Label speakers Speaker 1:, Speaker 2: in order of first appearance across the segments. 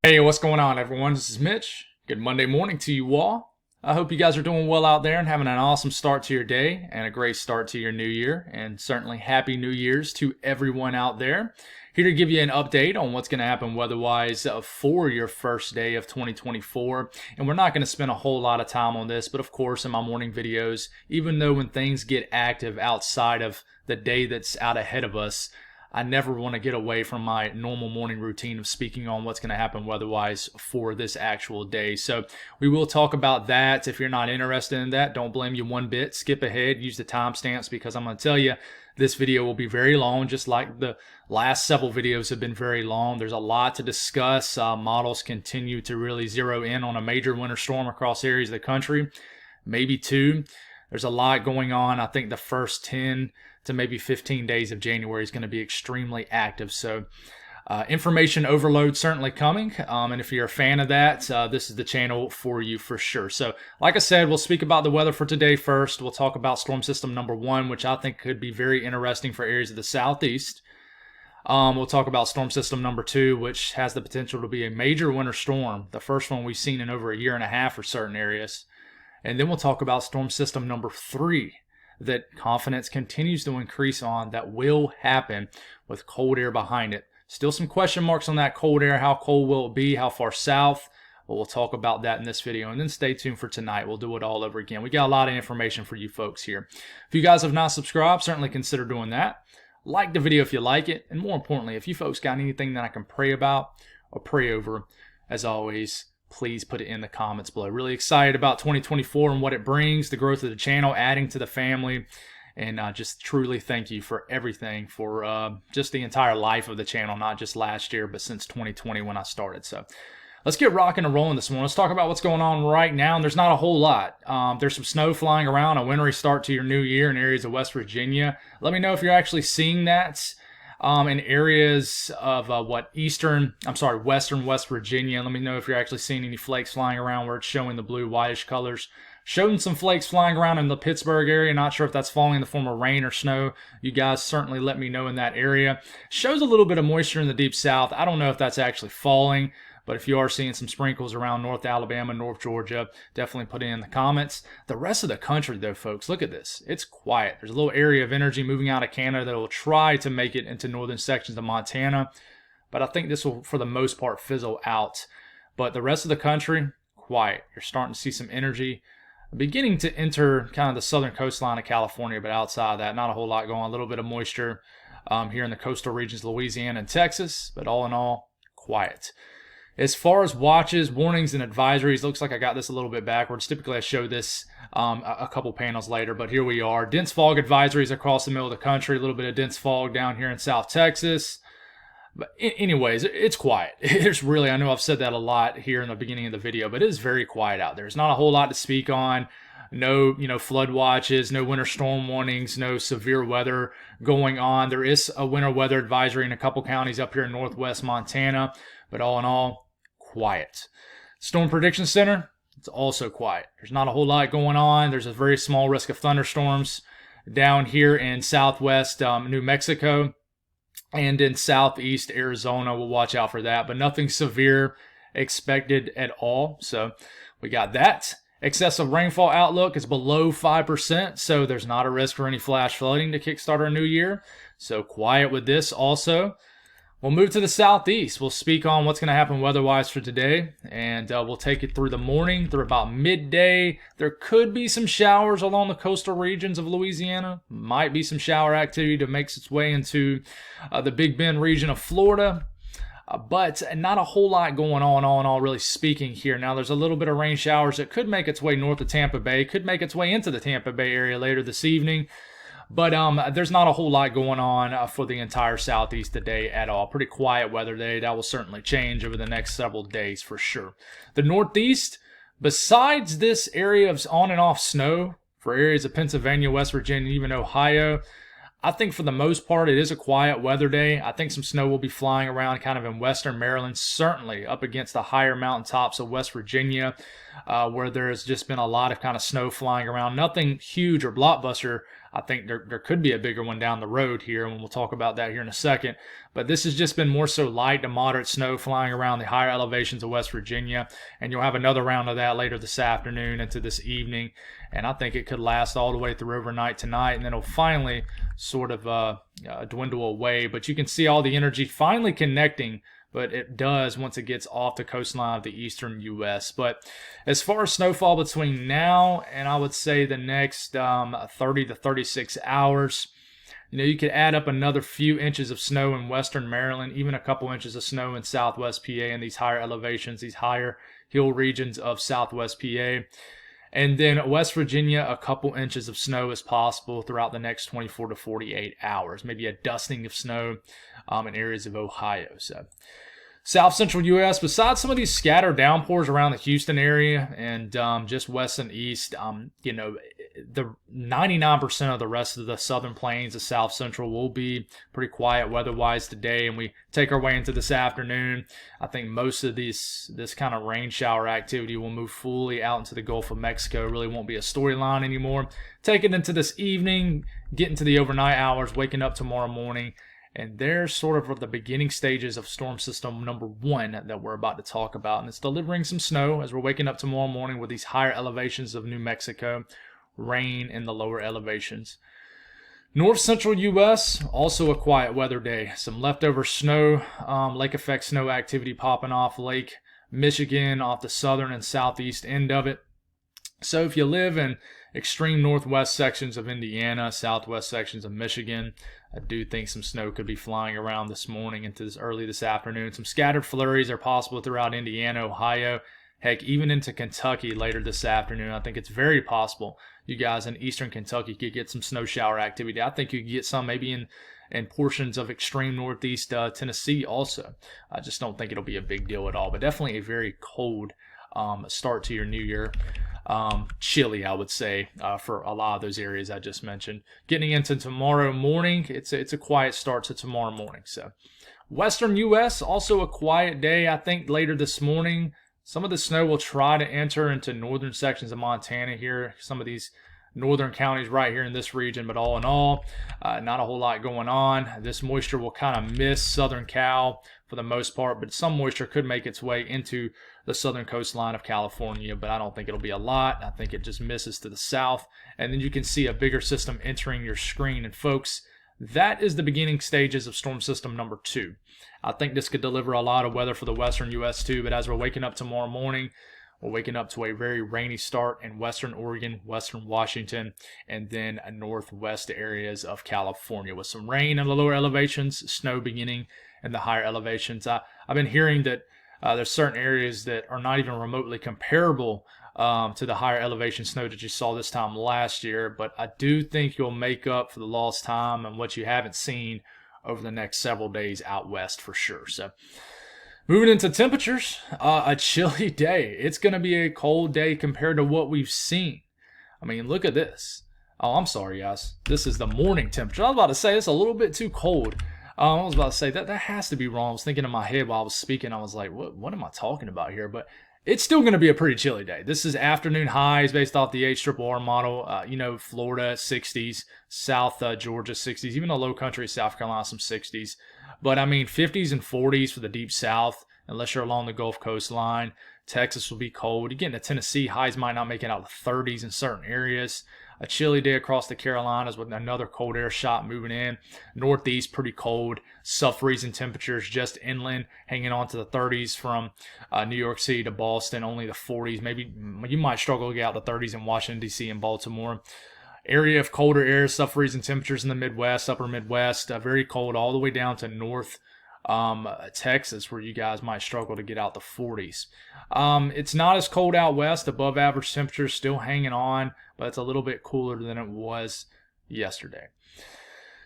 Speaker 1: Hey, what's going on, everyone? This is Mitch. Good Monday morning to you all. I hope you guys are doing well out there and having an awesome start to your day and a great start to your new year. And certainly Happy New Year's to everyone out there. Here to give you an update on what's going to happen weather-wise for your first day of 2024. And we're not going to spend a whole lot of time on this, but of course in my morning videos, even though when things get active outside of the day that's out ahead of us, I never want to get away from my normal morning routine of speaking on what's going to happen weather-wise for this actual day. So we will talk about that. If you're not interested in that, don't blame you one bit. Skip ahead, use the timestamps, because I'm going to tell you this video will be very long, just like the last several videos have been very long. There's a lot to discuss. Models continue to really zero in on a major winter storm across areas of the country, maybe two. There's a lot going on. I think the first 10 to maybe 15 days of January is going to be extremely active. So information overload certainly coming. And if you're a fan of that, this is the channel for you for sure. So like I said, we'll speak about the weather for today first. We'll talk about storm system number 1, which I think could be very interesting for areas of the southeast. We'll talk about storm system number 2, which has the potential to be a major winter storm, the first one we've seen in over a year and a half for certain areas. And then we'll talk about storm system number 3, that confidence continues to increase on, that will happen with cold air behind it. Still some question marks on that cold air. How cold will it be? How far south? Well, we'll talk about that in this video. And then stay tuned for tonight. We'll do it all over again. We got a lot of information for you folks here. If you guys have not subscribed, certainly consider doing that. Like the video if you like it. And more importantly, if you folks got anything that I can pray about or pray over, as always, please put it in the comments below. Really excited about 2024 and what it brings, the growth of the channel, adding to the family, and just truly thank you for everything, for just the entire life of the channel, not just last year, but since 2020 when I started. So let's get rocking and rolling this morning. Let's talk about what's going on right now, and there's not a whole lot. There's some snow flying around, a wintry start to your new year in areas of West Virginia. Let me know if you're actually seeing that. In areas of western West Virginia. Let me know if you're actually seeing any flakes flying around where it's showing the blue whitish colors. Showing some flakes flying around in the Pittsburgh area. Not sure if that's falling in the form of rain or snow. You guys certainly let me know in that area. Shows a little bit of moisture in the deep south. I don't know if that's actually falling, but if you are seeing some sprinkles around North Alabama, North Georgia, definitely put it in the comments. The rest of the country, though, folks, look at this. It's quiet. There's a little area of energy moving out of Canada that will try to make it into northern sections of Montana, but I think this will, for the most part, fizzle out. But the rest of the country, quiet. You're starting to see some energy beginning to enter kind of the southern coastline of California, but outside of that, not a whole lot going on. A little bit of moisture here in the coastal regions, Louisiana and Texas, but all in all, quiet. As far as watches, warnings, and advisories, looks like I got this a little bit backwards. Typically, I show this a couple panels later, but here we are. Dense fog advisories across the middle of the country. A little bit of dense fog down here in South Texas. But anyways, it's quiet. There's really, I know I've said that a lot here in the beginning of the video, but it is very quiet out there. There's not a whole lot to speak on. No, flood watches, no winter storm warnings, no severe weather going on. There is a winter weather advisory in a couple counties up here in northwest Montana, but all in all, quiet. Storm Prediction Center, it's also quiet. There's not a whole lot going on. There's a very small risk of thunderstorms down here in southwest New Mexico and in southeast Arizona. We'll watch out for that, but nothing severe expected at all. So we got that. Excessive rainfall outlook is below 5%, so there's not a risk for any flash flooding to kickstart our new year. So quiet with this also. We'll move to the southeast. We'll speak on what's going to happen weather-wise for today, and we'll take it through the morning, through about midday. There could be some showers along the coastal regions of Louisiana. Might be some shower activity that makes its way into the Big Bend region of Florida. But not a whole lot going on, all in all, really speaking here. Now, there's a little bit of rain showers that could make its way north of Tampa Bay, could make its way into the Tampa Bay area later this evening. But there's not a whole lot going on for the entire southeast today at all. Pretty quiet weather day. That will certainly change over the next several days for sure. The northeast, besides this area of on and off snow for areas of Pennsylvania, West Virginia, even Ohio, I think for the most part it is a quiet weather day. I think some snow will be flying around kind of in western Maryland, certainly up against the higher mountaintops of West Virginia, where there's just been a lot of kind of snow flying around. Nothing huge or blockbuster, I think there could be a bigger one down the road here, and we'll talk about that here in a second. But this has just been more so light to moderate snow flying around the higher elevations of West Virginia, and you'll have another round of that later this afternoon into this evening, and I think it could last all the way through overnight tonight, and then it'll finally sort of dwindle away. But you can see all the energy finally connecting, but it does once it gets off the coastline of the eastern U.S. But as far as snowfall between now and I would say the next 30 to 36 hours, you could add up another few inches of snow in western Maryland, even a couple inches of snow in southwest PA and these higher elevations, these higher hill regions of southwest PA. And then West Virginia, a couple inches of snow is possible throughout the next 24 to 48 hours. Maybe a dusting of snow in areas of Ohio. So South Central U.S., besides some of these scattered downpours around the Houston area and just west and east, the 99% of the rest of the southern plains of South Central will be pretty quiet weather-wise today. And we take our way into this afternoon, I think most of this kind of rain shower activity will move fully out into the Gulf of Mexico. It really won't be a storyline anymore. Take it into this evening, get into the overnight hours, waking up tomorrow morning. And there's sort of the beginning stages of storm system number 1 that we're about to talk about. And it's delivering some snow as we're waking up tomorrow morning with these higher elevations of New Mexico, rain in the lower elevations. North Central U.S., also a quiet weather day. Some leftover snow, lake effect snow activity popping off Lake Michigan off the southern and southeast end of it. So if you live in extreme northwest sections of Indiana, southwest sections of Michigan, I do think some snow could be flying around this morning into early this afternoon. Some scattered flurries are possible throughout Indiana, Ohio, heck, even into Kentucky later this afternoon. I think it's very possible you guys in eastern Kentucky could get some snow shower activity. I think you could get some maybe in portions of extreme northeast Tennessee also. I just don't think it'll be a big deal at all, but definitely a very cold start to your new year. Chilly, I would say, for a lot of those areas I just mentioned. Getting into tomorrow morning, it's a quiet start to tomorrow morning. So, Western U.S., also a quiet day. I think later this morning, some of the snow will try to enter into northern sections of Montana here. Some of these northern counties right here in this region, but all in all, not a whole lot going on. This moisture will kind of miss southern Cal for the most part, but some moisture could make its way into the southern coastline of California, but I don't think it'll be a lot. I think it just misses to the south, and then you can see a bigger system entering your screen. And folks, that is the beginning stages of storm system number 2. I think this could deliver a lot of weather for the western U.S. too, but as we're waking up tomorrow morning, we're waking up to a very rainy start in western Oregon, western Washington, and then northwest areas of California with some rain in the lower elevations, snow beginning in the higher elevations. I've been hearing that there's certain areas that are not even remotely comparable to the higher elevation snow that you saw this time last year, but I do think you'll make up for the lost time and what you haven't seen over the next several days out west for sure. So moving into temperatures, a chilly day. It's going to be a cold day compared to what we've seen. I mean, look at this. Oh, I'm sorry, guys. This is the morning temperature. I was about to say it's a little bit too cold. I was about to say that has to be wrong. I was thinking in my head while I was speaking. I was like, what am I talking about here? But it's still going to be a pretty chilly day. This is afternoon highs based off the HRRR model. Florida 60s, South Georgia 60s, even the low country South Carolina some 60s. But I mean 50s and 40s for the deep south, unless you're along the Gulf Coast line. Texas will be cold. You get into Tennessee, highs might not make it out the 30s in certain areas. A chilly day across the Carolinas with another cold air shot moving in. Northeast, pretty cold. Sub-freezing temperatures just inland, hanging on to the 30s from New York City to Boston. Only the 40s. Maybe you might struggle to get out the 30s in Washington, D.C. and Baltimore. Area of colder air, sub-freezing temperatures in the Midwest, upper Midwest. Very cold all the way down to north Texas, where you guys might struggle to get out the 40s. It's not as cold out west. Above average temperatures still hanging on, but it's a little bit cooler than it was yesterday.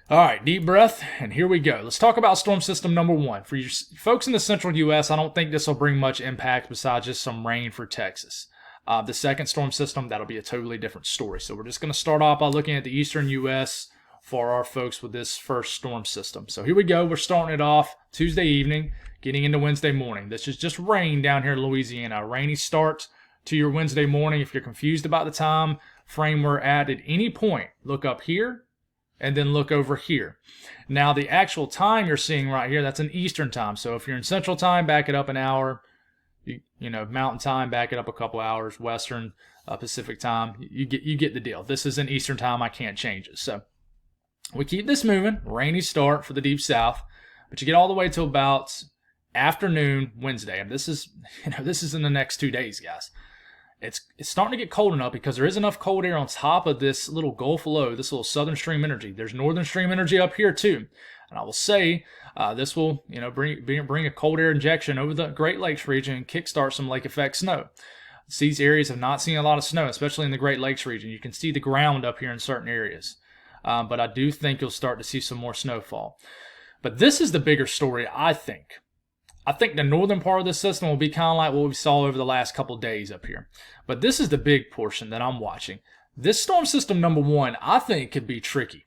Speaker 1: All right, deep breath, and here we go. Let's talk about storm system number 1. For you folks in the central U.S., I don't think this will bring much impact besides just some rain for Texas. The second storm system, that'll be a totally different story. So we're just going to start off by looking at the eastern U.S. for our folks with this first storm system. So here we go. We're starting it off Tuesday evening, getting into Wednesday morning. This is just rain down here in Louisiana. A rainy start to your Wednesday morning. If you're confused about the time, frame we're at any point. Look up here and then look over here. Now the actual time you're seeing right here, that's in Eastern time. So if you're in Central time, back it up an hour. You know, Mountain time, back it up a couple hours. Western, Pacific time, you get the deal. This is in Eastern time. I can't change it. So we keep this moving. Rainy start for the deep south, but you get all the way to about afternoon Wednesday, and this is in the next 2 days, guys. It's starting to get cold enough because there is enough cold air on top of this little Gulf low, this little southern stream energy. There's northern stream energy up here too, and I will say this will bring a cold air injection over the Great Lakes region and kickstart some lake effect snow. These areas have not seen a lot of snow, especially in the Great Lakes region. You can see the ground up here in certain areas, but I do think you'll start to see some more snowfall. But this is the bigger story, I think. I think the northern part of the system will be kind of like what we saw over the last couple days up here. But this is the big portion that I'm watching. This storm system number 1, I think, could be tricky.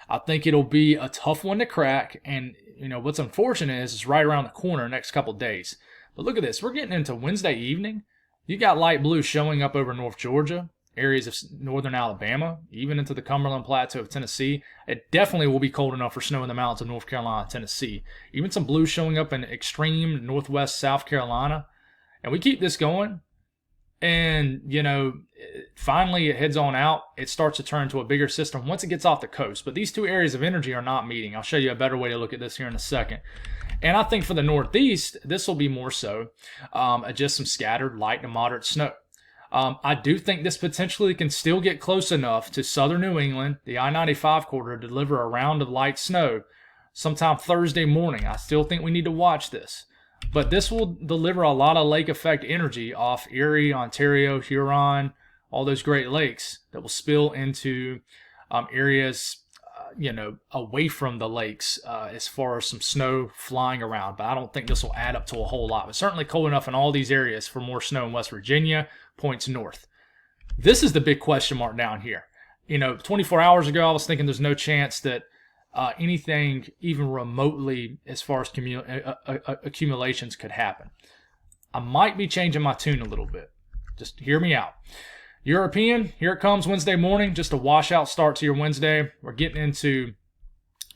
Speaker 1: I think it'll be a tough one to crack. And, you know, what's unfortunate is it's right around the corner next couple days. But look at this. We're getting into Wednesday evening. You got light blue showing up over North Georgia, areas of northern Alabama, even into the Cumberland Plateau of Tennessee. It definitely will be cold enough for snow in the mountains of North Carolina and Tennessee. Even some blue showing up in extreme northwest South Carolina. And we keep this going. And, you know, finally it heads on out. It starts to turn into a bigger system once it gets off the coast. But these two areas of energy are not meeting. I'll show you a better way to look at this here in a second. And I think for the Northeast, this will be more so just some scattered light to moderate snow. I do think this potentially can still get close enough to southern New England, the I-95 corridor, to deliver a round of light snow sometime Thursday morning. I still think we need to watch this. But this will deliver a lot of lake effect energy off Erie, Ontario, Huron, all those Great Lakes that will spill into areas, away from the lakes as far as some snow flying around. But I don't think this will add up to a whole lot. But certainly cold enough in all these areas for more snow in West Virginia, points north. This is the big question mark down here. 24 hours ago, I was thinking there's no chance that anything even remotely as far as accumulations could happen. I might be changing my tune a little bit. Just hear me out. European, here it comes Wednesday morning, just a washout start to your Wednesday. We're getting into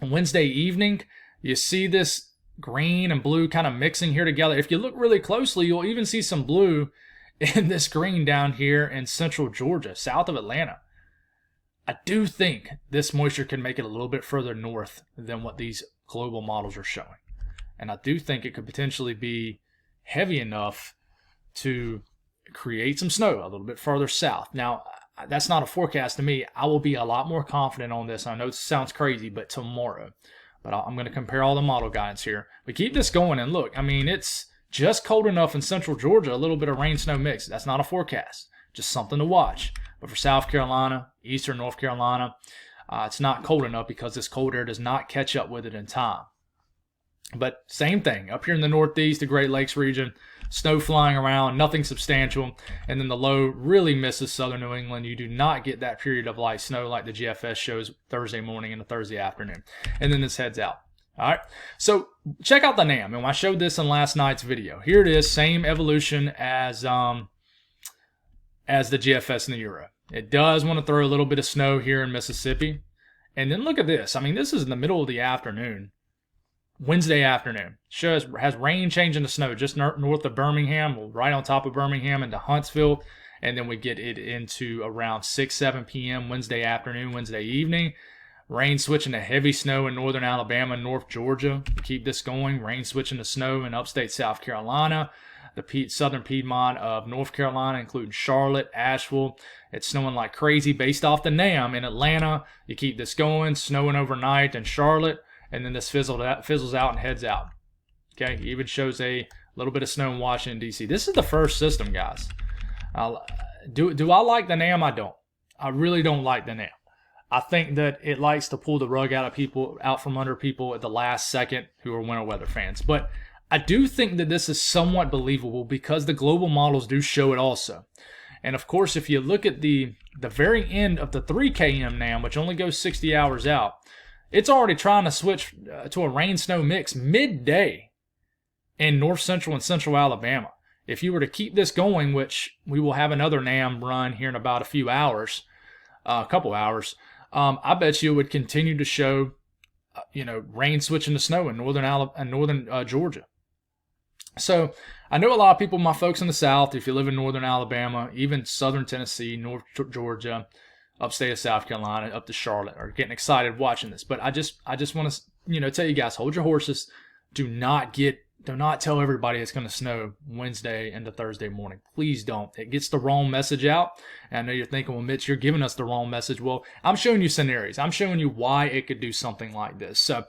Speaker 1: Wednesday evening. You see this green and blue kind of mixing here together. If you look really closely, you'll even see some blue in this green down here in central Georgia, south of Atlanta. I do think this moisture can make it a little bit further north than what these global models are showing. And I do think it could potentially be heavy enough to create some snow a little bit further south. Now, that's not a forecast to me. I will be a lot more confident on this. I know it sounds crazy, but tomorrow. But I'm going to compare all the model guidance here. We keep this going, and look, I mean, it's just cold enough in central Georgia, a little bit of rain-snow mix. That's not a forecast, just something to watch. But for South Carolina, eastern North Carolina, it's not cold enough because this cold air does not catch up with it in time. But same thing, up here in the Northeast, the Great Lakes region, snow flying around, nothing substantial. And then the low really misses southern New England. You do not get that period of light snow like the GFS shows Thursday morning and Thursday afternoon. And then this heads out. All right, so check out the NAM. And I showed this in last night's video. Here it is, same evolution as the GFS and the Euro. It does want to throw a little bit of snow here in Mississippi. And then look at this. I mean, this is in the middle of the afternoon, Wednesday afternoon. Has rain changing to snow just north of Birmingham, right on top of Birmingham into Huntsville. And then we get it into around 6, 7 p.m. Wednesday afternoon, Wednesday evening. Rain switching to heavy snow in northern Alabama, North Georgia. Keep this going. Rain switching to snow in upstate South Carolina. The southern Piedmont of North Carolina, including Charlotte, Asheville. It's snowing like crazy based off the NAM in Atlanta. You keep this going, snowing overnight in Charlotte, and then this fizzles out and heads out. Okay, even shows a little bit of snow in Washington, D.C. This is the first system, guys. Do I like the NAM? I don't. I really don't like the NAM. I think that it likes to pull the rug out from under people at the last second who are winter weather fans. But I do think that this is somewhat believable because the global models do show it also. And of course, if you look at the very end of the 3 km NAM, which only goes 60 hours out, it's already trying to switch to a rain-snow mix midday in north central and central Alabama. If you were to keep this going, which we will have another NAM run here in about a few hours, a couple hours, I bet you it would continue to show, rain switching to snow in northern Georgia. So I know a lot of people, my folks in the South, if you live in northern Alabama, even southern Tennessee, North Georgia, upstate of South Carolina, up to Charlotte, are getting excited watching this. But I just want to, tell you guys, hold your horses. Do not tell everybody it's going to snow Wednesday into Thursday morning. Please don't. It gets the wrong message out. And I know you're thinking, well, Mitch, you're giving us the wrong message. Well, I'm showing you scenarios. I'm showing you why it could do something like this. So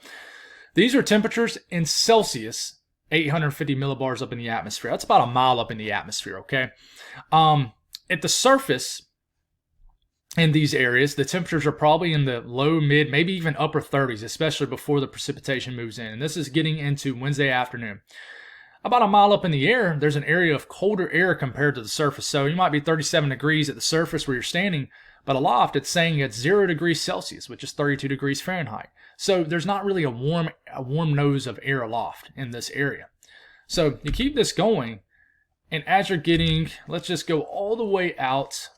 Speaker 1: these are temperatures in Celsius, 850 millibars up in the atmosphere. That's about a mile up in the atmosphere, okay? At the surface in these areas, the temperatures are probably in the low, mid, maybe even upper 30s, especially before the precipitation moves in. And this is getting into Wednesday afternoon. About a mile up in the air, there's an area of colder air compared to the surface. So you might be 37 degrees at the surface where you're standing, but aloft it's saying it's 0 degrees Celsius, which is 32 degrees Fahrenheit. So there's not really a warm nose of air aloft in this area. So you keep this going, and as you're getting, let's just go all the way out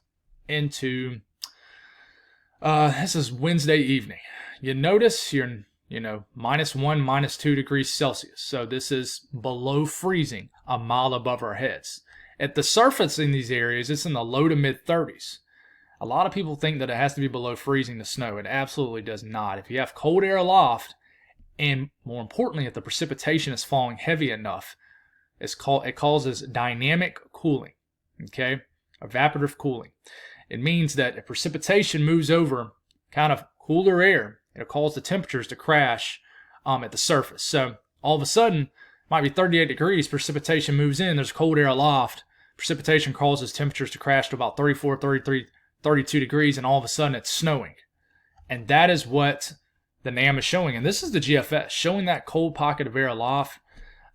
Speaker 1: into, this is Wednesday evening. You notice you're, -1, -2 degrees Celsius. So this is below freezing, a mile above our heads. At the surface in these areas, it's in the low to mid 30s. A lot of people think that it has to be below freezing to snow. It absolutely does not. If you have cold air aloft, and more importantly, if the precipitation is falling heavy enough, it causes dynamic cooling, okay? Evaporative cooling. It means that if precipitation moves over kind of cooler air, it'll cause the temperatures to crash at the surface. So all of a sudden, it might be 38 degrees, precipitation moves in, there's cold air aloft, precipitation causes temperatures to crash to about 34, 33, 32 degrees, and all of a sudden it's snowing. And that is what the NAM is showing. And this is the GFS, showing that cold pocket of air aloft.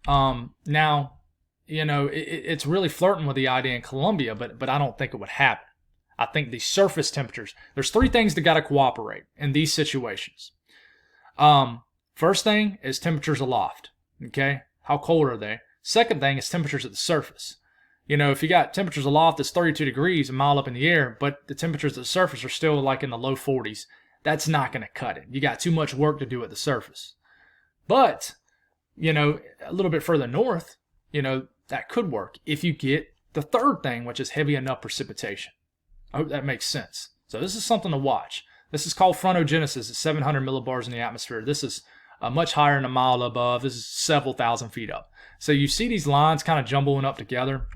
Speaker 1: Now, it's really flirting with the idea in Columbia, but I don't think it would happen. I think the surface temperatures, there's three things that got to cooperate in these situations. First thing is temperatures aloft, okay? How cold are they? Second thing is temperatures at the surface. If you got temperatures aloft that's 32 degrees a mile up in the air, but the temperatures at the surface are still like in the low 40s, that's not going to cut it. You got too much work to do at the surface. But, a little bit further north, that could work if you get the third thing, which is heavy enough precipitation. I hope that makes sense. So this is something to watch. This is called frontogenesis at 700 millibars in the atmosphere. This is much higher than a mile above. This is several thousand feet up. So you see these lines kind of jumbling up together.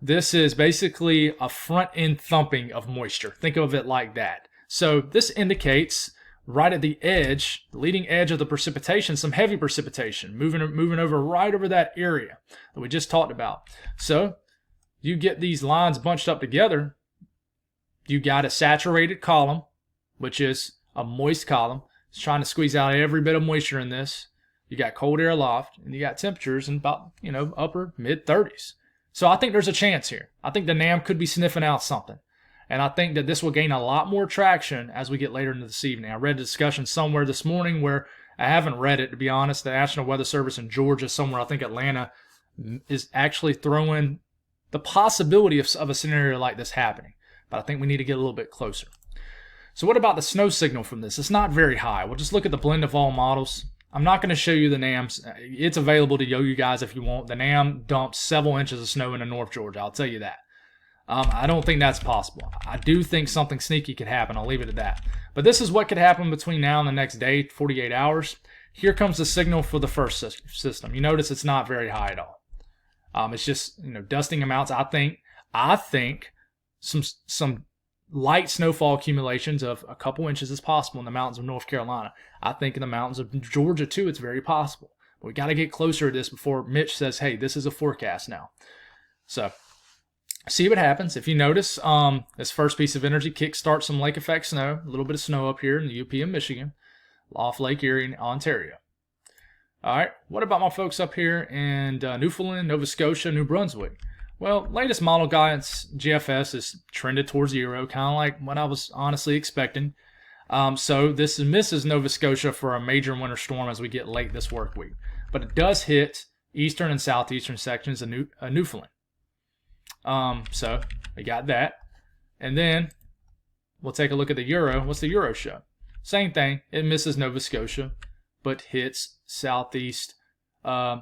Speaker 1: This is basically a front-end thumping of moisture. Think of it like that. So this indicates right at the edge, the leading edge of the precipitation, some heavy precipitation, moving over right over that area that we just talked about. So you get these lines bunched up together, you got a saturated column, which is a moist column. It's trying to squeeze out every bit of moisture in this. You got cold air aloft, and you got temperatures in about, upper mid-30s. So I think there's a chance here. I think the NAM could be sniffing out something. And I think that this will gain a lot more traction as we get later into this evening. I read a discussion somewhere this morning where, I haven't read it to be honest, the National Weather Service in Georgia, somewhere, I think Atlanta, is actually throwing the possibility of a scenario like this happening. But I think we need to get a little bit closer. So what about the snow signal from this? It's not very high. We'll just look at the blend of all models. I'm not going to show you the NAMs. It's available to you guys if you want. The NAM dumps several inches of snow into North Georgia. I'll tell you that. I don't think that's possible. I do think something sneaky could happen. I'll leave it at that. But this is what could happen between now and the next day, 48 hours. Here comes the signal for the first system. You notice it's not very high at all. It's just, dusting amounts. I think some light snowfall accumulations of a couple inches is possible in the mountains of North Carolina. I think in the mountains of Georgia, too, it's very possible. But we got to get closer to this before Mitch says, hey, this is a forecast now. So see what happens. If you notice, this first piece of energy kickstarts some lake effect snow, a little bit of snow up here in the UP and Michigan, off Lake Erie in Ontario. All right, what about my folks up here in Newfoundland, Nova Scotia, New Brunswick? Well, latest model guidance, GFS, is trended towards 0, kind of like what I was honestly expecting. So this misses Nova Scotia for a major winter storm as we get late this work week. But it does hit eastern and southeastern sections of Newfoundland. So we got that. And then we'll take a look at the Euro. What's the Euro show? Same thing. It misses Nova Scotia, but hits southeast. I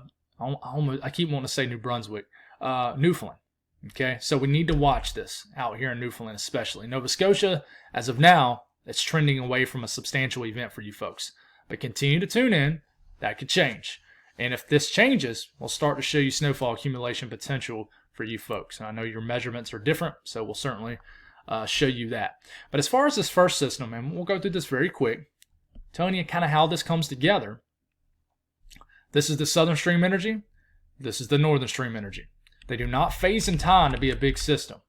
Speaker 1: keep wanting to say New Brunswick, Newfoundland. Okay, so we need to watch this out here in Newfoundland, especially Nova Scotia. As of now, it's trending away from a substantial event for you folks. But continue to tune in. That could change. And if this changes, we'll start to show you snowfall accumulation potential for you folks. And I know your measurements are different, so we'll certainly show you that. But as far as this first system, and we'll go through this very quick, telling you kind of how this comes together. This is the southern stream energy. This is the northern stream energy. They do not phase in time to be a big system.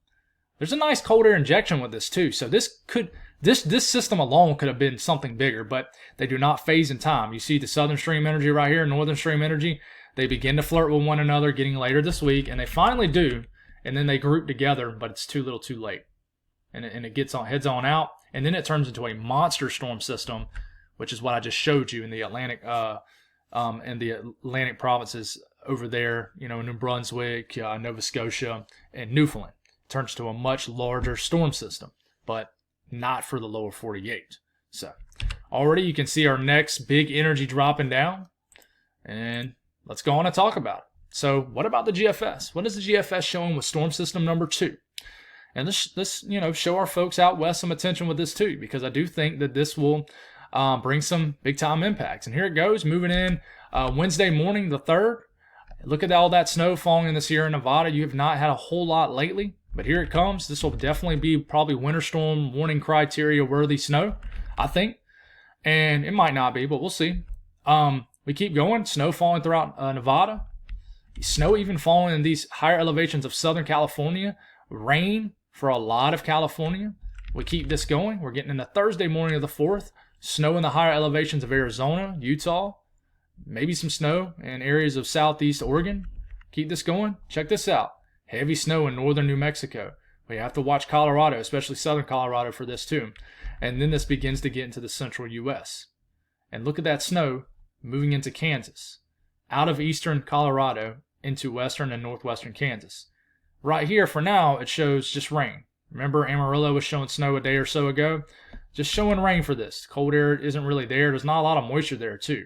Speaker 1: There's a nice cold air injection with this too. So this system alone could have been something bigger, but they do not phase in time. You see the southern stream energy right here, northern stream energy. They begin to flirt with one another getting later this week, and they finally do, and then they group together, but it's too little too late. And it gets on, heads on out, and then it turns into a monster storm system, which is what I just showed you in the Atlantic provinces over there, New Brunswick, Nova Scotia, and Newfoundland. It turns to a much larger storm system, but not for the lower 48. So already you can see our next big energy dropping down, and let's go on and talk about it. So what about the GFS? What is the GFS showing with storm system number 2? And let's show our folks out west some attention with this too, because I do think that this will bring some big time impacts. And here it goes, moving in Wednesday morning, the 3rd. Look at all that snow falling in the Sierra Nevada. You have not had a whole lot lately, but here it comes. This will definitely be probably winter storm warning criteria worthy snow, I think. And it might not be, but we'll see. We keep going. Snow falling throughout Nevada. Snow even falling in these higher elevations of Southern California. Rain for a lot of California. We keep this going. We're getting into Thursday morning of the 4th. Snow in the higher elevations of Arizona, Utah. Maybe some snow in areas of southeast Oregon. Keep this going. Check this out. Heavy snow in northern New Mexico. We have to watch Colorado, especially southern Colorado, for this too. And then this begins to get into the central U.S. And look at that snow moving into Kansas, out of eastern Colorado into western and northwestern Kansas. Right here, for now, it shows just rain. Remember, Amarillo was showing snow a day or so ago? Just showing rain for this. Cold air isn't really there. There's not a lot of moisture there, too.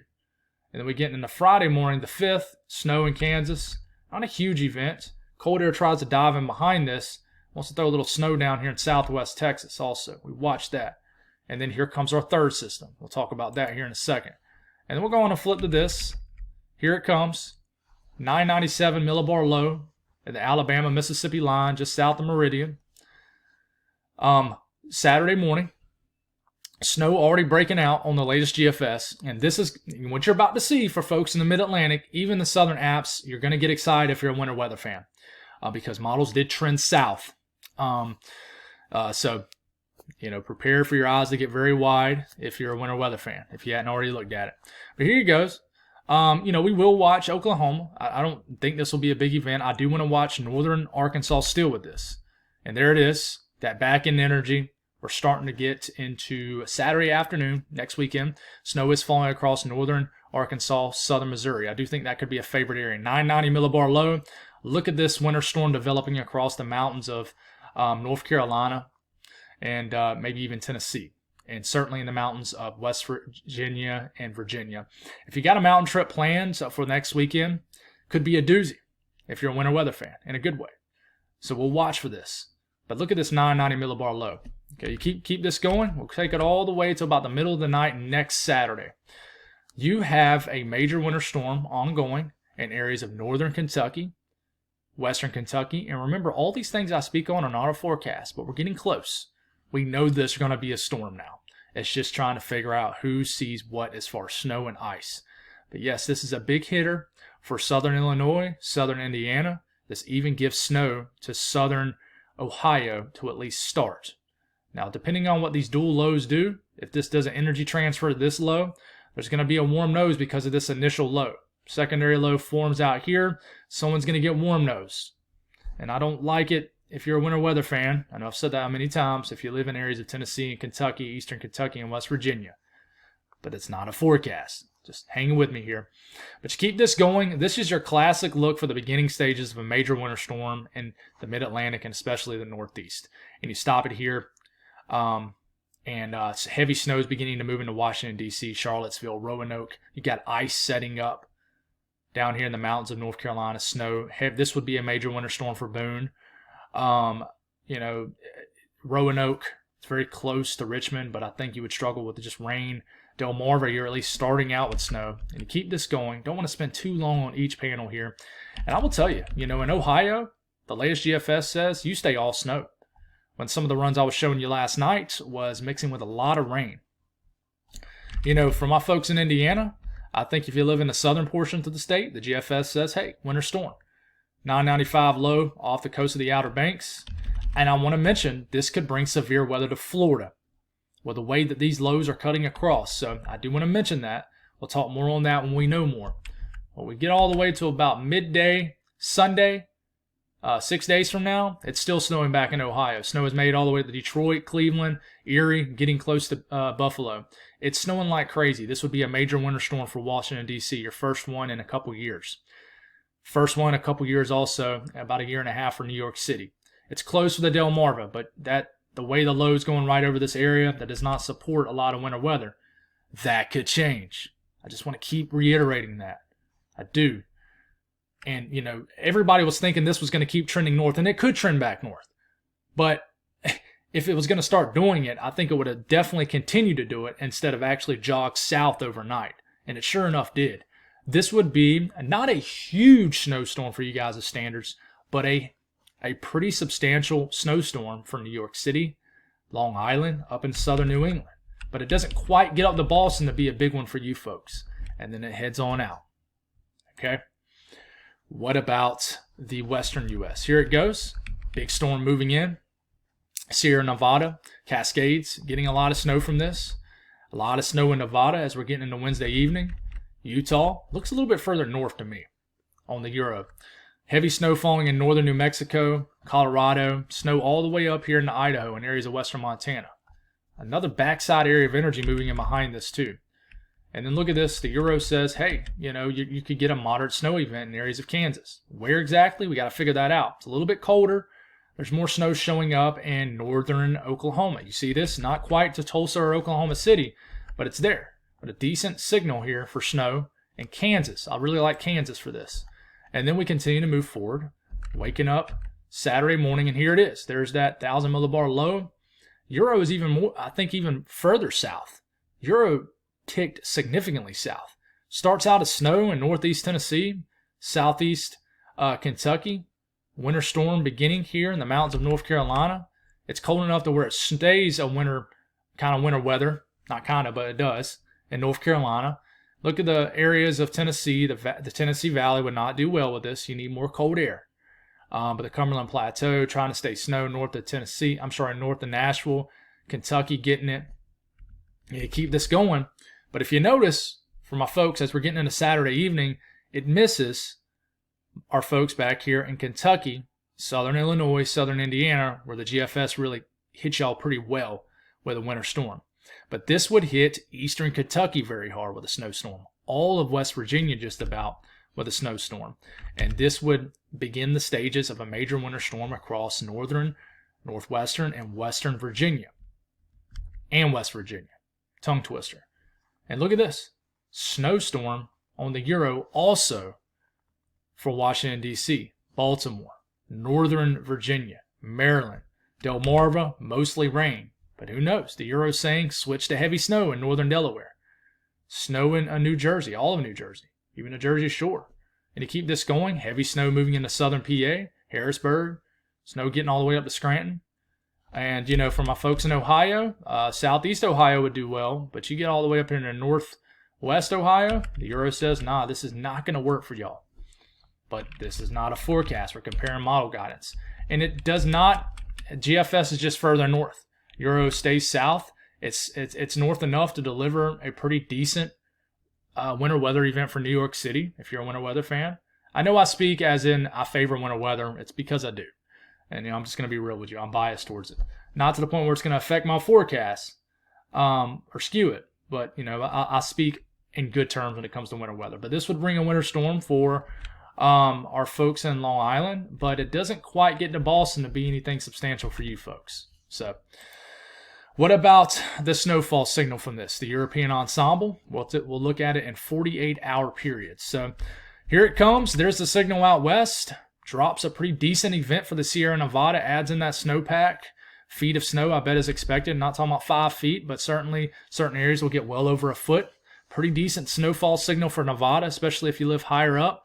Speaker 1: And then we get into Friday morning, the 5th, snow in Kansas. Not a huge event. Cold air tries to dive in behind this. Wants to throw a little snow down here in southwest Texas also. We watch that. And then here comes our 3rd system. We'll talk about that here in a second. And then we'll go on and flip to this. Here it comes. 997 millibar low at the Alabama-Mississippi line, just south of Meridian. Saturday morning. Snow already breaking out on the latest GFS, and this is what you're about to see for folks in the Mid-Atlantic, even the southern apps. You're going to get excited if you're a winter weather fan, because models did trend south. So, prepare for your eyes to get very wide if you're a winter weather fan, if you hadn't already looked at it. But here it goes. We will watch Oklahoma. I don't think this will be a big event. I do want to watch northern Arkansas still with this. And there it is, that back-end energy. We're starting to get into Saturday afternoon, next weekend. Snow is falling across northern Arkansas, southern Missouri. I do think that could be a favorite area. 990 millibar low. Look at this winter storm developing across the mountains of North Carolina and maybe even Tennessee. And certainly in the mountains of West Virginia and Virginia. If you got a mountain trip planned for next weekend, could be a doozy if you're a winter weather fan, in a good way. So we'll watch for this. But look at this 990 millibar low. Okay, you keep this going. We'll take it all the way to about the middle of the night next Saturday. You have a major winter storm ongoing in areas of northern Kentucky, western Kentucky. And remember, all these things I speak on are not a forecast, but we're getting close. We know this is going to be a storm now. It's just trying to figure out who sees what as far as snow and ice. But yes, this is a big hitter for southern Illinois, southern Indiana. This even gives snow to southern Ohio to at least start. Now, depending on what these dual lows do, if this does an energy transfer to this low, there's going to be a warm nose because of this initial low. Secondary low forms out here. Someone's going to get warm nose. And I don't like it if you're a winter weather fan. I know I've said that many times. If you live in areas of Tennessee and Kentucky, eastern Kentucky and West Virginia. But it's not a forecast. Just hang with me here. But you keep this going. This is your classic look for the beginning stages of a major winter storm in the Mid-Atlantic and especially the Northeast. And you stop it here. And heavy snow is beginning to move into Washington, D.C., Charlottesville, Roanoke. You got ice setting up down here in the mountains of North Carolina. Snow. This would be a major winter storm for Boone. Roanoke, it's very close to Richmond, but I think you would struggle with just rain. Delmarva, you're at least starting out with snow. And to keep this going, don't want to spend too long on each panel here. And I will tell you, in Ohio, the latest GFS says you stay all snow. When some of the runs I was showing you last night was mixing with a lot of rain. For my folks in Indiana, I think if you live in the southern portions of the state, the GFS says, hey, winter storm. 995 low off the coast of the Outer Banks. And I want to mention, this could bring severe weather to Florida with the way that these lows are cutting across. So I do want to mention that. We'll talk more on that when we know more. When we get all the way to about midday Sunday, 6 days from now, it's still snowing back in Ohio. Snow is made all the way to Detroit, Cleveland, Erie, getting close to Buffalo. It's snowing like crazy. This would be a major winter storm for Washington, D.C., your first one in a couple years. First one in a couple years also, about a year and a half for New York City. It's close to the Delmarva, but the way the low's going right over this area, that does not support a lot of winter weather. That could change. I just want to keep reiterating that. I do. And, everybody was thinking this was going to keep trending north, and it could trend back north. But if it was going to start doing it, I think it would have definitely continued to do it instead of actually jog south overnight. And it sure enough did. This would be not a huge snowstorm for you guys' standards, but a pretty substantial snowstorm for New York City, Long Island, up in southern New England. But it doesn't quite get up to Boston to be a big one for you folks. And then it heads on out. Okay? What about the western U.S.? Here it goes. Big storm moving in. Sierra Nevada, Cascades, getting a lot of snow from this. A lot of snow in Nevada as we're getting into Wednesday evening. Utah looks a little bit further north to me on the Euro. Heavy snow falling in northern New Mexico, Colorado, snow all the way up here into Idaho and areas of western Montana. Another backside area of energy moving in behind this too. And then look at this. The Euro says, hey, you could get a moderate snow event in areas of Kansas. Where exactly? We got to figure that out. It's a little bit colder. There's more snow showing up in northern Oklahoma. You see this? Not quite to Tulsa or Oklahoma City, but it's there. But a decent signal here for snow in Kansas. I really like Kansas for this. And then we continue to move forward, waking up Saturday morning, and here it is. There's that 1,000 millibar low. Euro is even more, I think, even further south. Euro ticked significantly south. Starts out as snow in northeast Tennessee, southeast Kentucky. Winter storm beginning here in the mountains of North Carolina. It's cold enough to where it stays a winter weather. Not kind of, but it does. In North Carolina. Look at the areas of Tennessee. The Tennessee Valley would not do well with this. You need more cold air. But the Cumberland Plateau trying to stay snow north of Nashville. Kentucky getting it. You keep this going. But if you notice, for my folks, as we're getting into Saturday evening, it misses our folks back here in Kentucky, southern Illinois, southern Indiana, where the GFS really hit y'all pretty well with a winter storm. But this would hit eastern Kentucky very hard with a snowstorm. All of West Virginia just about with a snowstorm. And this would begin the stages of a major winter storm across northern, northwestern, and western Virginia. And West Virginia. Tongue twister. And look at this. Snowstorm on the Euro also for Washington, D.C., Baltimore, northern Virginia, Maryland, Delmarva, mostly rain. But who knows? The Euro's saying switch to heavy snow in northern Delaware. Snow in New Jersey, all of New Jersey, even the Jersey Shore. And to keep this going, heavy snow moving into southern PA, Harrisburg, snow getting all the way up to Scranton. And, for my folks in Ohio, southeast Ohio would do well, but you get all the way up into northwest Ohio, the Euro says, nah, this is not going to work for y'all. But this is not a forecast. We're comparing model guidance. And it does not, GFS is just further north. Euro stays south. It's north enough to deliver a pretty decent winter weather event for New York City, if you're a winter weather fan. I know I speak as in I favor winter weather. It's because I do. And I'm just going to be real with you. I'm biased towards it. Not to the point where it's going to affect my forecast or skew it. But, I speak in good terms when it comes to winter weather. But this would bring a winter storm for our folks in Long Island. But it doesn't quite get to Boston to be anything substantial for you folks. So, What about the snowfall signal from this, the European ensemble? We'll look at it in 48-hour periods. So here it comes. There's the signal out west. Drops a pretty decent event for the Sierra Nevada, adds in that snowpack. Feet of snow, I bet, is expected. Not talking about 5 feet, but certainly certain areas will get well over a foot. Pretty decent snowfall signal for Nevada, especially if you live higher up.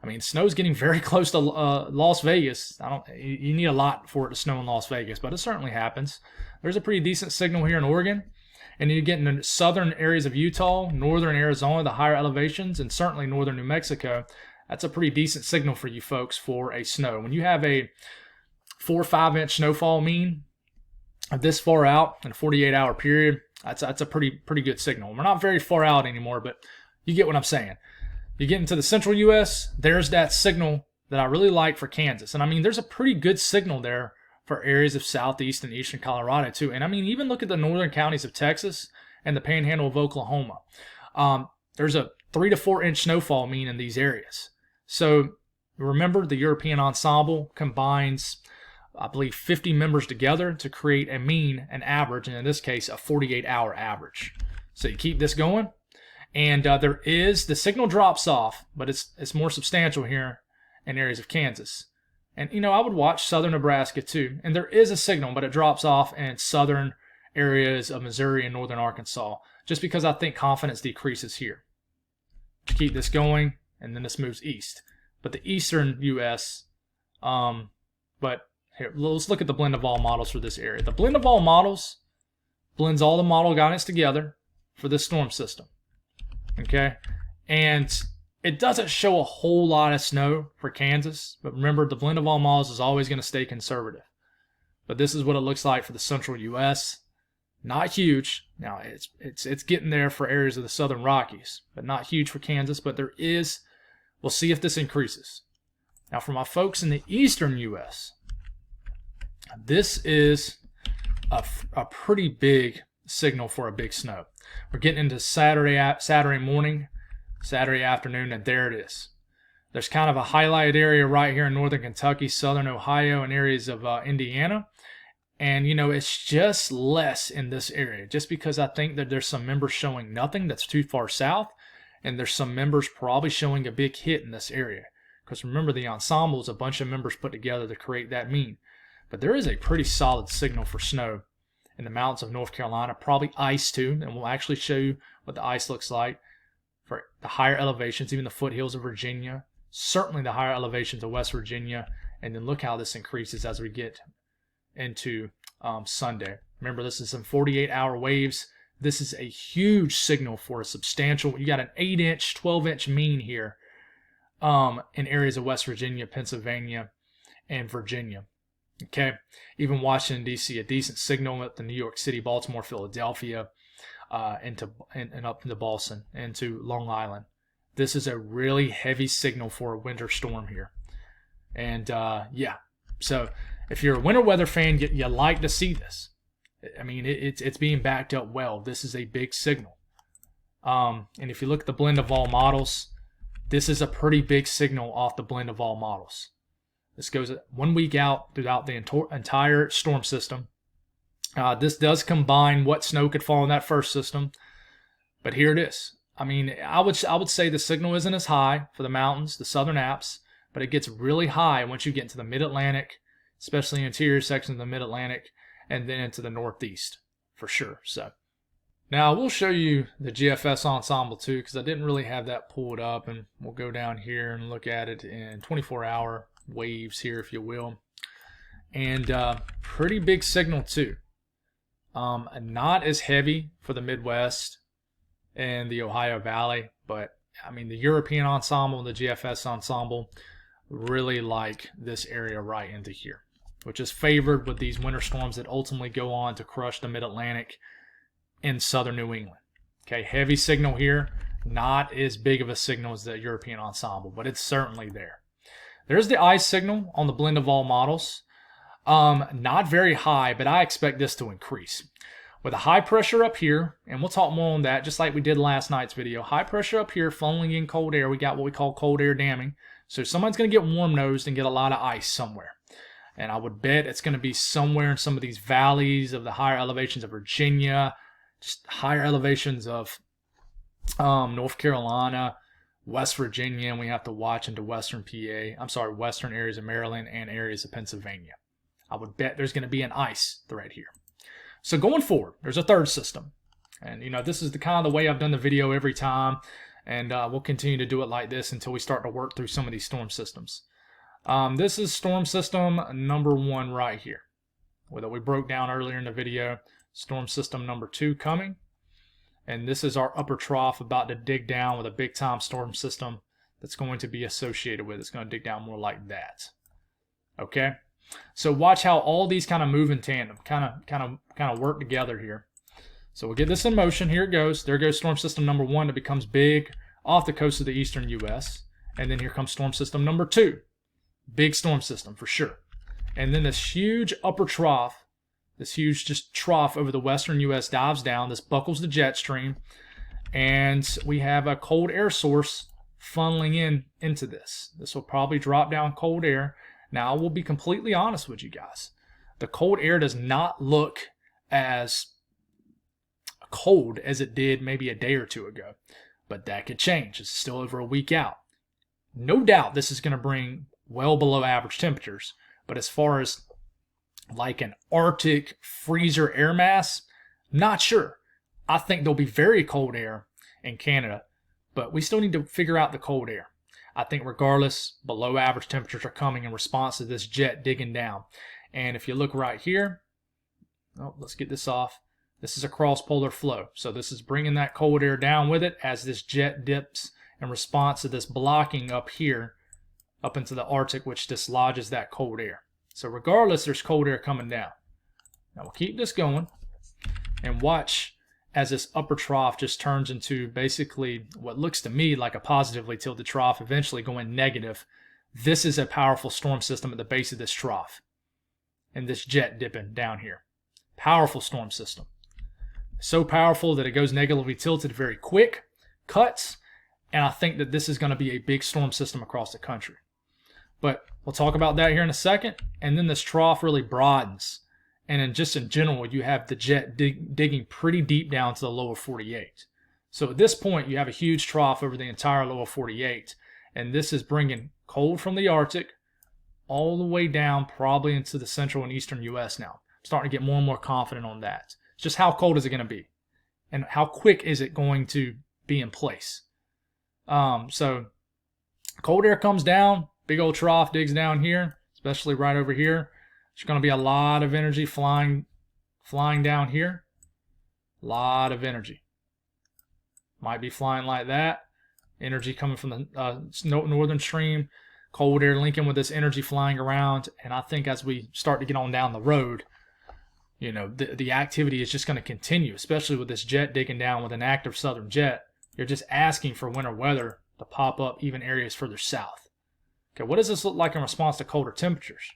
Speaker 1: I mean, snow's getting very close to Las Vegas. You need a lot for it to snow in Las Vegas, but it certainly happens. There's a pretty decent signal here in Oregon. And you get into southern areas of Utah, northern Arizona, the higher elevations, and certainly northern New Mexico. That's a pretty decent signal for you folks for a snow. When you have a 4 or 5 inch snowfall mean this far out in a 48-hour period, that's a pretty good signal. We're not very far out anymore, but you get what I'm saying. You get into the central U.S., there's that signal that I really like for Kansas. And I mean, there's a pretty good signal there for areas of southeast and eastern Colorado too. And I mean, even look at the northern counties of Texas and the panhandle of Oklahoma. There's a 3 to 4 inch snowfall mean in these areas. So remember, the European ensemble combines, I believe, 50 members together to create a mean, an average, and in this case, a 48-hour average. So you keep this going. And the signal drops off, but it's more substantial here in areas of Kansas. And, you know, I would watch southern Nebraska too. And there is a signal, but it drops off in southern areas of Missouri and northern Arkansas, just because I think confidence decreases here. Keep this going, and then this moves east. But the eastern U.S., but here, let's look at the blend of all models for this area. The blend of all models blends all the model guidance together for this storm system. Okay, and it doesn't show a whole lot of snow for Kansas, but remember, the blend of all models is always going to stay conservative. But this is what it looks like for the central U.S. Not huge. Now, it's getting there for areas of the southern Rockies, but not huge for Kansas. But there is, we'll see if this increases. Now, for my folks in the eastern U.S., this is a pretty big signal for a big snow. We're getting into Saturday morning, Saturday afternoon, and there it is. There's kind of a highlighted area right here in northern Kentucky, southern Ohio, and areas of Indiana. And, you know, it's just less in this area, just because I think that there's some members showing nothing that's too far south, and there's some members probably showing a big hit in this area. Because remember, the ensemble is a bunch of members put together to create that mean. But there is a pretty solid signal for snow in the mountains of North Carolina, probably ice too, and we'll actually show you what the ice looks like for the higher elevations, even the foothills of Virginia, certainly the higher elevations of West Virginia, and then look how this increases as we get into Sunday. Remember, this is some 48-hour waves. This is a huge signal for a substantial, you got an 8-inch, 12-inch mean here in areas of West Virginia, Pennsylvania, and Virginia. Okay, even Washington, D.C., a decent signal up to New York City, Baltimore, Philadelphia, and up into Boston, and to Long Island. This is a really heavy signal for a winter storm here. And, yeah, so if you're a winter weather fan, you like to see this. I mean, it's being backed up well. This is a big signal. And if you look at the blend of all models, this is a pretty big signal off the blend of all models. This goes 1 week out throughout the entire storm system. This does combine what snow could fall in that first system, but here it is. I mean, I would say the signal isn't as high for the mountains, the southern Alps, but it gets really high once you get into the Mid-Atlantic, especially interior sections of the Mid-Atlantic, and then into the Northeast for sure. So now we'll show you the GFS ensemble too, because I didn't really have that pulled up, and we'll go down here and look at it in 24-hour waves here, if you will. And pretty big signal too. Not as heavy for the Midwest and the Ohio Valley, but I mean, the European ensemble and the GFS ensemble really like this area right into here, which is favored with these winter storms that ultimately go on to crush the Mid-Atlantic in southern New England. Okay, heavy signal here, not as big of a signal as the European ensemble, but it's certainly there. There's the ice signal on the blend of all models. Not very high, but I expect this to increase. With a high pressure up here, and we'll talk more on that, just like we did last night's video. High pressure up here, funneling in cold air. We got what we call cold air damming. So someone's going to get warm-nosed and get a lot of ice somewhere. And I would bet it's going to be somewhere in some of these valleys of the higher elevations of Virginia, just higher elevations of North Carolina, West Virginia, and we have to watch into western western areas of Maryland and areas of Pennsylvania. I would bet there's going to be an ice threat here. So going forward, there's a third system. And, this is the kind of the way I've done the video every time. And we'll continue to do it like this until we start to work through some of these storm systems. This is storm system number 1 right here, that we broke down earlier in the video. Storm system number 2 coming. And this is our upper trough about to dig down with a big time storm system that's going to be associated with it. It's going to dig down more like that. Okay? So watch how all these kind of move in tandem, kind of work together here. So we'll get this in motion. Here it goes. There goes storm system number 1 that becomes big off the coast of the eastern U.S. And then here comes storm system number 2. Big storm system for sure. And then this huge upper trough, this huge just trough over the western U.S. dives down. This buckles the jet stream. And we have a cold air source funneling into this. This will probably drop down cold air. Now, I will be completely honest with you guys. The cold air does not look as cold as it did maybe a day or two ago. But that could change. It's still over a week out. No doubt this is going to bring well below average temperatures. But as far as like an Arctic freezer air mass, not sure. I think there'll be very cold air in Canada. But we still need to figure out the cold air. I think regardless, below average temperatures are coming in response to this jet digging down. And if you look right here, let's get this off. This is a cross-polar flow. So this is bringing that cold air down with it as this jet dips in response to this blocking up here, up into the Arctic, which dislodges that cold air. So regardless, there's cold air coming down. Now we'll keep this going and watch as this upper trough just turns into basically what looks to me like a positively tilted trough, eventually going negative. This is a powerful storm system at the base of this trough. And this jet dipping down here. Powerful storm system. So powerful that it goes negatively tilted very quick, cuts, and I think that this is going to be a big storm system across the country. But we'll talk about that here in a second. And then this trough really broadens. And then just in general, you have the jet digging pretty deep down to the lower 48. So at this point, you have a huge trough over the entire lower 48. And this is bringing cold from the Arctic all the way down probably into the central and eastern U.S. now. I'm starting to get more and more confident on that. It's just how cold is it going to be? And how quick is it going to be in place? So cold air comes down, big old trough digs down here, especially right over here. There's going to be a lot of energy flying down here. A lot of energy. Might be flying like that. Energy coming from the northern stream. Cold air linking with this energy flying around. And I think as we start to get on down the road, the activity is just going to continue, especially with this jet digging down with an active southern jet. You're just asking for winter weather to pop up even areas further south. Okay, what does this look like in response to colder temperatures?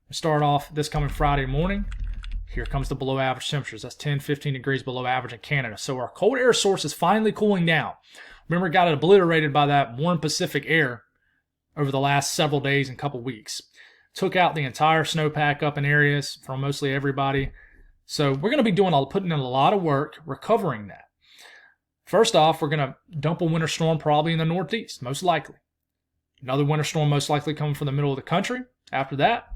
Speaker 1: We start off this coming Friday morning. Here comes the below average temperatures. That's 10, 15 degrees below average in Canada. So our cold air source is finally cooling down. Remember, it got obliterated by that warm Pacific air over the last several days and couple weeks. Took out the entire snowpack up in areas for mostly everybody. So we're going to be putting in a lot of work recovering that. First off, we're going to dump a winter storm probably in the Northeast, most likely. Another winter storm most likely coming from the middle of the country. After that,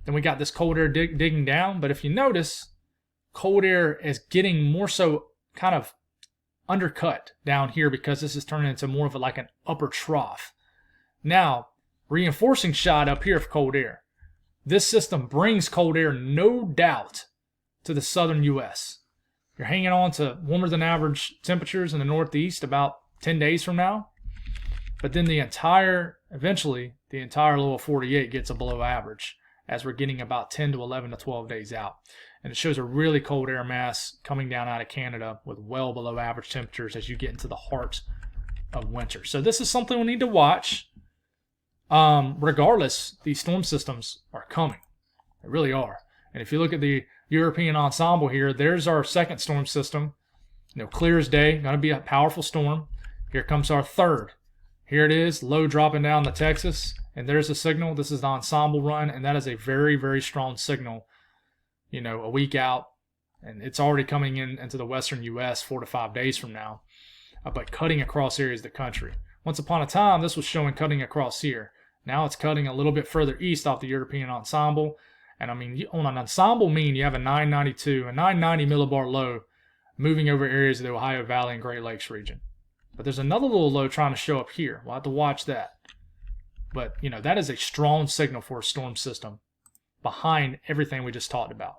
Speaker 1: then we got this cold air digging down. But if you notice, cold air is getting more so kind of undercut down here because this is turning into more of like an upper trough. Now, reinforcing shot up here of cold air. This system brings cold air, no doubt, to the southern U.S. You're hanging on to warmer than average temperatures in the Northeast about 10 days from now. But then eventually, the entire lower 48 gets a below average as we're getting about 10 to 11 to 12 days out. And it shows a really cold air mass coming down out of Canada with well below average temperatures as you get into the heart of winter. So this is something we need to watch. Regardless, these storm systems are coming. They really are. And if you look at the European ensemble here, there's our second storm system. Clear as day, going to be a powerful storm. Here comes our third. Here it is, low dropping down to Texas, and there's a signal. This is the ensemble run, and that is a very, very strong signal, you know, a week out, and it's already coming into the western U.S. 4 to 5 days from now, but cutting across areas of the country. Once upon a time, this was showing cutting across here. Now it's cutting a little bit further east off the European ensemble, and I mean, on an ensemble mean, you have a 992, a 990 millibar low moving over areas of the Ohio Valley and Great Lakes region. But there's another little low trying to show up here. We'll have to watch that. But, you know, that is a strong signal for a storm system behind everything we just talked about.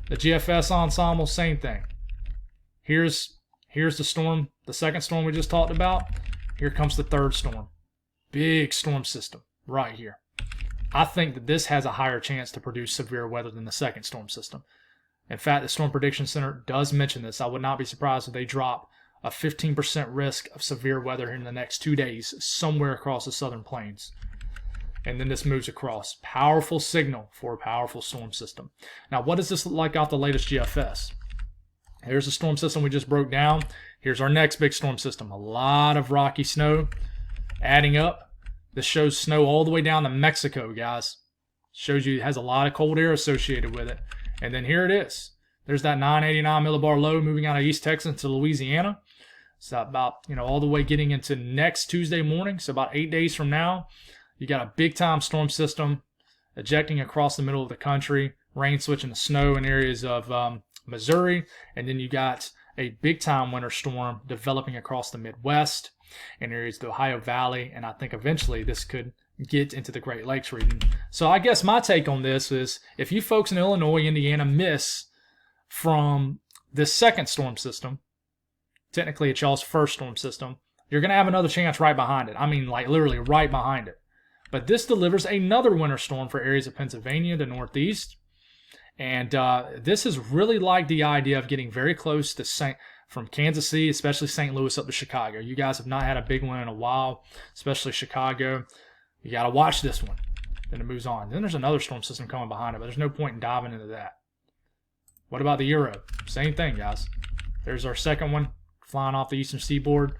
Speaker 1: The GFS ensemble, same thing. Here's the storm, the second storm we just talked about. Here comes the third storm. Big storm system right here. I think that this has a higher chance to produce severe weather than the second storm system. In fact, the Storm Prediction Center does mention this. I would not be surprised if they drop a 15% risk of severe weather in the next 2 days somewhere across the southern plains. And then this moves across. Powerful signal for a powerful storm system. Now, what does this look like off the latest GFS? Here's the storm system we just broke down. Here's our next big storm system. A lot of rocky snow adding up. This shows snow all the way down to Mexico, guys. Shows you it has a lot of cold air associated with it. And then here it is. There's that 989 millibar low moving out of East Texas to Louisiana. So about, you know, all the way getting into next Tuesday morning. So about 8 days from now, you got a big time storm system ejecting across the middle of the country, rain switching to snow in areas of Missouri. And then you got a big time winter storm developing across the Midwest in areas of the Ohio Valley. And I think eventually this could get into the Great Lakes region. So I guess my take on this is if you folks in Illinois, Indiana miss from this second storm system, technically it's y'all's first storm system, you're going to have another chance right behind it. I mean, like literally right behind it. But this delivers another winter storm for areas of Pennsylvania, the Northeast. And this is really like the idea of getting very close to from Kansas City, especially St. Louis up to Chicago. You guys have not had a big one in a while, especially Chicago. You got to watch this one. Then it moves on. Then there's another storm system coming behind it, but there's no point in diving into that. What about the Euro? Same thing, guys. There's our second one flying off the eastern seaboard.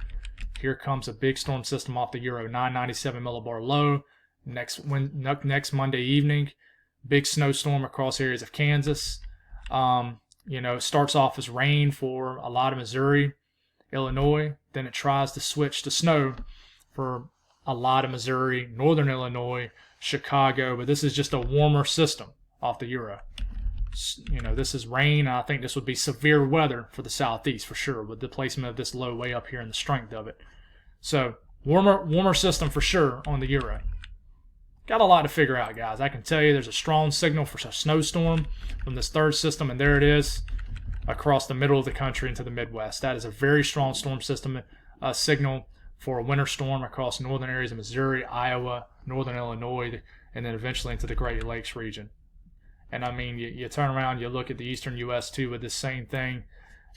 Speaker 1: Here comes a big storm system off the Euro, 997 millibar low. Next Monday evening, big snowstorm across areas of Kansas. You know, starts off as rain for a lot of Missouri, Illinois. Then it tries to switch to snow for a lot of Missouri, northern Illinois, Chicago. But this is just a warmer system off the Euro. You know, this is rain. I think this would be severe weather for the southeast for sure with the placement of this low way up here and the strength of it. So warmer system for sure on the Euro. Got a lot to figure out, guys. I can tell you there's a strong signal for a snowstorm from this third system, and there it is across the middle of the country into the Midwest. That is a very strong storm system signal for a winter storm across northern areas of Missouri, Iowa, northern Illinois, and then eventually into the Great Lakes region. And I mean, you turn around, you look at the eastern U.S. too with this same thing,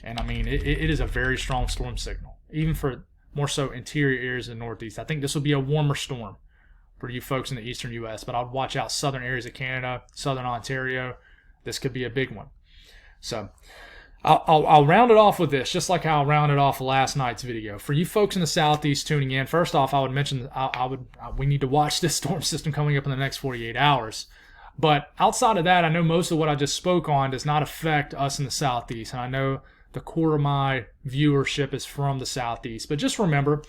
Speaker 1: and I mean, it is a very strong storm signal, even for more so interior areas of the Northeast. I think this will be a warmer storm for you folks in the eastern U.S., but I'd watch out southern areas of Canada, southern Ontario. This could be a big one. So I'll round it off with this, just like how I rounded off last night's video. For you folks in the southeast tuning in, first off, I would mention we need to watch this storm system coming up in the next 48 hours. But outside of that, I know most of what I just spoke on does not affect us in the southeast, and I know the core of my viewership is from the southeast. But just remember,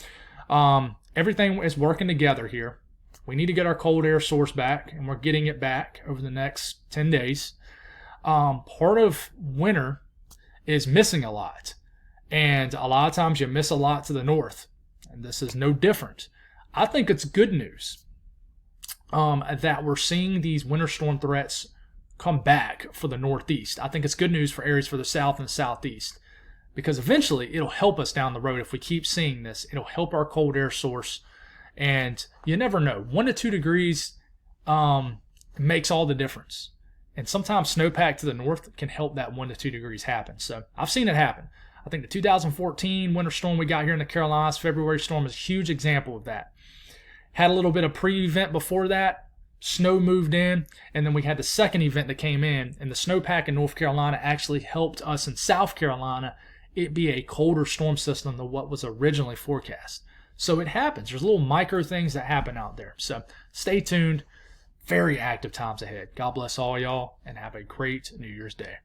Speaker 1: everything is working together here. We need to get our cold air source back, and we're getting it back over the next 10 days. Part of winter is missing a lot, and a lot of times you miss a lot to the north, and this is no different. I think it's good news that we're seeing these winter storm threats come back for the Northeast. I think it's good news for areas for the South and Southeast, because eventually it'll help us down the road. If we keep seeing this, it'll help our cold air source. And you never know. 1 to 2 degrees makes all the difference. And sometimes snowpack to the north can help that 1 to 2 degrees happen. So I've seen it happen. I think the 2014 winter storm we got here in the Carolinas, February storm, is a huge example of that. Had a little bit of pre-event before that. Snow moved in. And then we had the second event that came in. And the snowpack in North Carolina actually helped us in South Carolina it be a colder storm system than what was originally forecast. So it happens. There's little micro things that happen out there. So stay tuned. Very active times ahead. God bless all y'all and have a great New Year's Day.